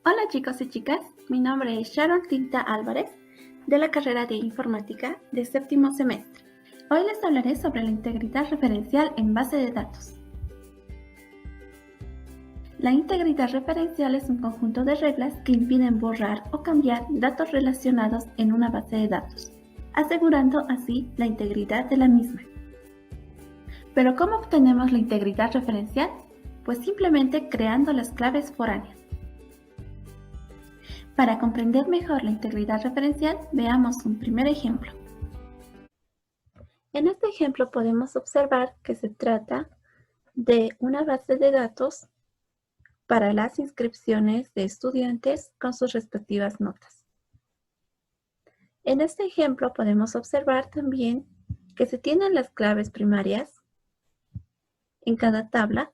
Hola chicos y chicas, mi nombre es Sharon Tinta Álvarez, de la carrera de Informática de séptimo semestre. Hoy les hablaré sobre la integridad referencial en base de datos. La integridad referencial es un conjunto de reglas que impiden borrar o cambiar datos relacionados en una base de datos, asegurando así la integridad de la misma. ¿Pero cómo obtenemos la integridad referencial? Pues simplemente creando las claves foráneas. Para comprender mejor la integridad referencial, veamos un primer ejemplo. En este ejemplo podemos observar que se trata de una base de datos para las inscripciones de estudiantes con sus respectivas notas. En este ejemplo podemos observar también que se tienen las claves primarias en cada tabla,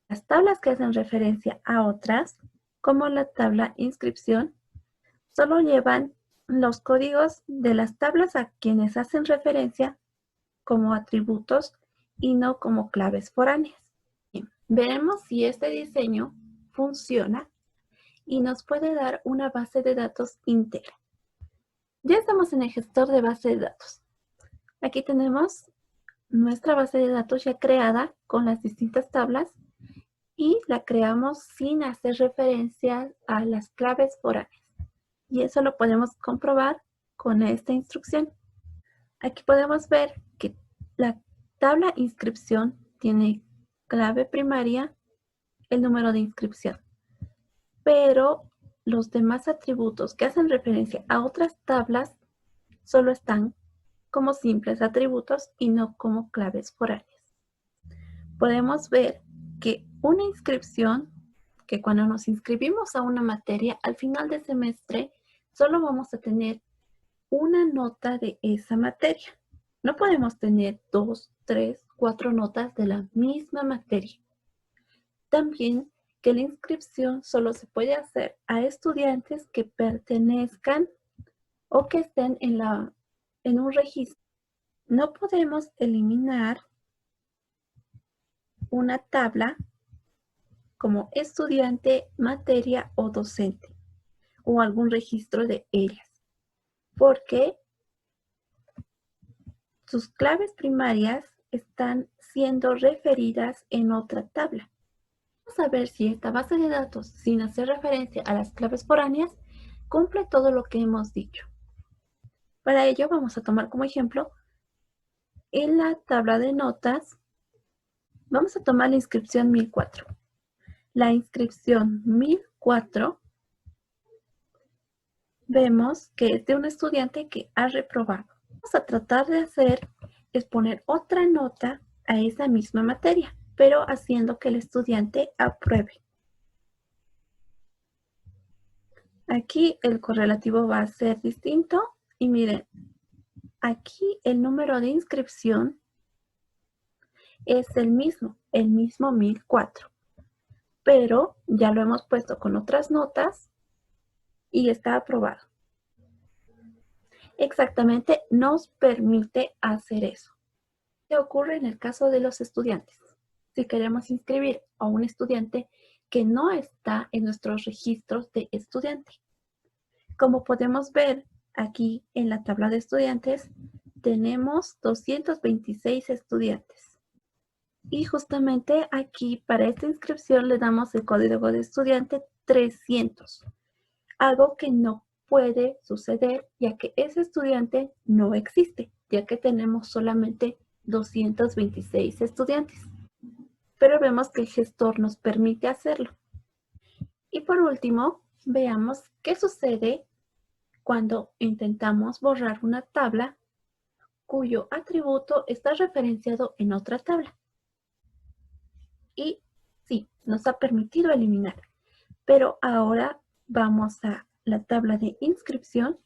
las tablas que hacen referencia a otras, como la tabla inscripción, solo llevan los códigos de las tablas a quienes hacen referencia como atributos y no como claves foráneas. Bien, veremos si este diseño funciona y nos puede dar una base de datos íntegra. Ya estamos en el gestor de base de datos. Aquí tenemos nuestra base de datos ya creada con las distintas tablas y la creamos sin hacer referencia a las claves foráneas. Y eso lo podemos comprobar con esta instrucción. Aquí podemos ver que la tabla inscripción tiene clave primaria, el número de inscripción, pero los demás atributos que hacen referencia a otras tablas solo están como simples atributos y no como claves foráneas. Podemos ver que una inscripción, que cuando nos inscribimos a una materia, al final de semestre, solo vamos a tener una nota de esa materia. No podemos tener 2, 3, 4 notas de la misma materia. También que la inscripción solo se puede hacer a estudiantes que pertenezcan o que estén en un registro. No podemos eliminar una tabla como estudiante, materia o docente o algún registro de ellas, porque sus claves primarias están siendo referidas en otra tabla. Vamos a ver si esta base de datos, sin hacer referencia a las claves foráneas, cumple todo lo que hemos dicho. Para ello vamos a tomar como ejemplo en la tabla de notas, vamos a tomar la inscripción 1004. La inscripción 1004 vemos que es de un estudiante que ha reprobado. Vamos a tratar de hacer es poner otra nota a esa misma materia, pero haciendo que el estudiante apruebe. Aquí el correlativo va a ser distinto y miren, aquí el número de inscripción es el mismo 1004, pero ya lo hemos puesto con otras notas y está aprobado. Exactamente nos permite hacer eso. ¿Qué ocurre en el caso de los estudiantes? Si queremos inscribir a un estudiante que no está en nuestros registros de estudiante. Como podemos ver aquí en la tabla de estudiantes, tenemos 226 estudiantes. Y justamente aquí para esta inscripción le damos el código de estudiante 300, algo que no puede suceder ya que ese estudiante no existe, ya que tenemos solamente 226 estudiantes. Pero vemos que el gestor nos permite hacerlo. Y por último, veamos qué sucede cuando intentamos borrar una tabla cuyo atributo está referenciado en otra tabla. Y sí, nos ha permitido eliminar. Pero ahora vamos a la tabla de inscripción,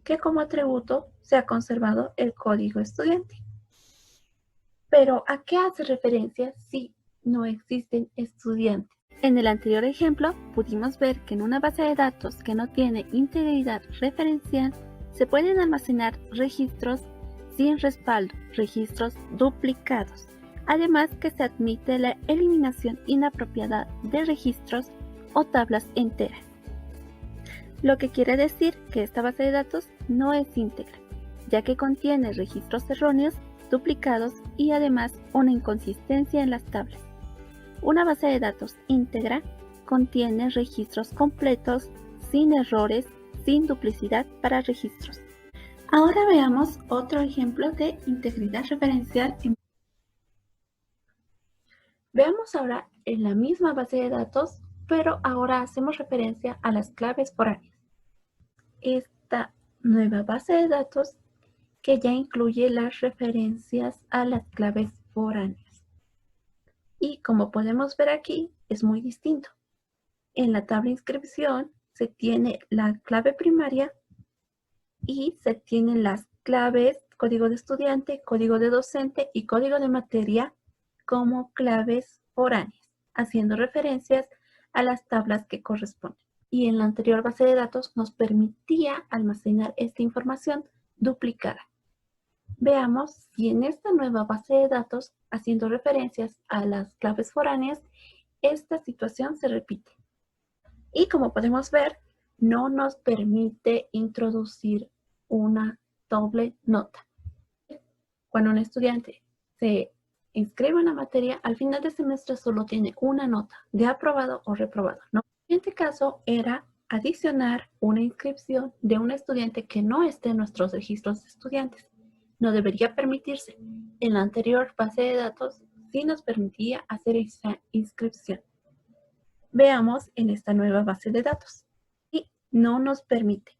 que como atributo se ha conservado el código estudiante. Pero ¿a qué hace referencia si no existen estudiantes? En el anterior ejemplo pudimos ver que en una base de datos que no tiene integridad referencial se pueden almacenar registros sin respaldo, registros duplicados. Además que se admite la eliminación inapropiada de registros o tablas enteras. lo que quiere decir que esta base de datos no es íntegra, ya que contiene registros erróneos, duplicados y además una inconsistencia en las tablas. Una base de datos íntegra contiene registros completos, sin errores, sin duplicidad para registros. Ahora veamos otro ejemplo de integridad referencial. Veamos ahora en la misma base de datos, pero ahora hacemos referencia a las claves foráneas. Esta nueva base de datos que ya incluye las referencias a las claves foráneas. Y como podemos ver aquí, es muy distinto. En la tabla inscripción se tiene la clave primaria y se tienen las claves código de estudiante, código de docente y código de materia como claves foráneas, haciendo referencias a las tablas que corresponden. Y en la anterior base de datos nos permitía almacenar esta información duplicada. Veamos si en esta nueva base de datos, haciendo referencias a las claves foráneas, esta situación se repite. Y como podemos ver, no nos permite introducir una doble nota. Cuando un estudiante se inscribe en la materia, al final del semestre solo tiene una nota de aprobado o reprobado, ¿no? En este caso era adicionar una inscripción de un estudiante que no esté en nuestros registros de estudiantes. No debería permitirse. En la anterior base de datos sí nos permitía hacer esa inscripción. Veamos en esta nueva base de datos. Y no nos permite,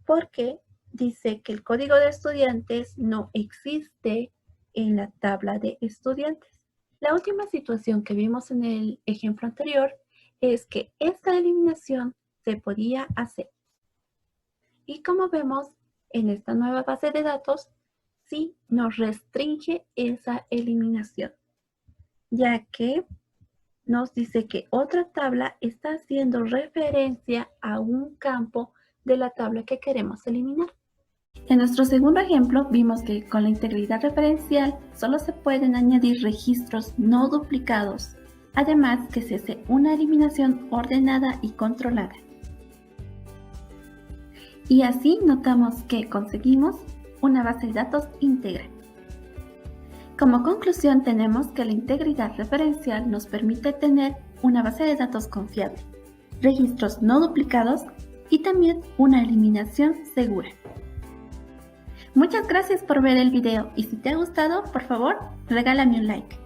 porque dice que el código de estudiantes no existe en la tabla de estudiantes. La última situación que vimos en el ejemplo anterior es que esta eliminación se podía hacer. Y como vemos en esta nueva base de datos, sí nos restringe esa eliminación, ya que nos dice que otra tabla está haciendo referencia a un campo de la tabla que queremos eliminar. En nuestro segundo ejemplo vimos que con la integridad referencial solo se pueden añadir registros no duplicados, además que se hace una eliminación ordenada y controlada. Y así notamos que conseguimos una base de datos íntegra. Como conclusión tenemos que la integridad referencial nos permite tener una base de datos confiable, registros no duplicados y también una eliminación segura. Muchas gracias por ver el video y si te ha gustado, por favor, regálame un like.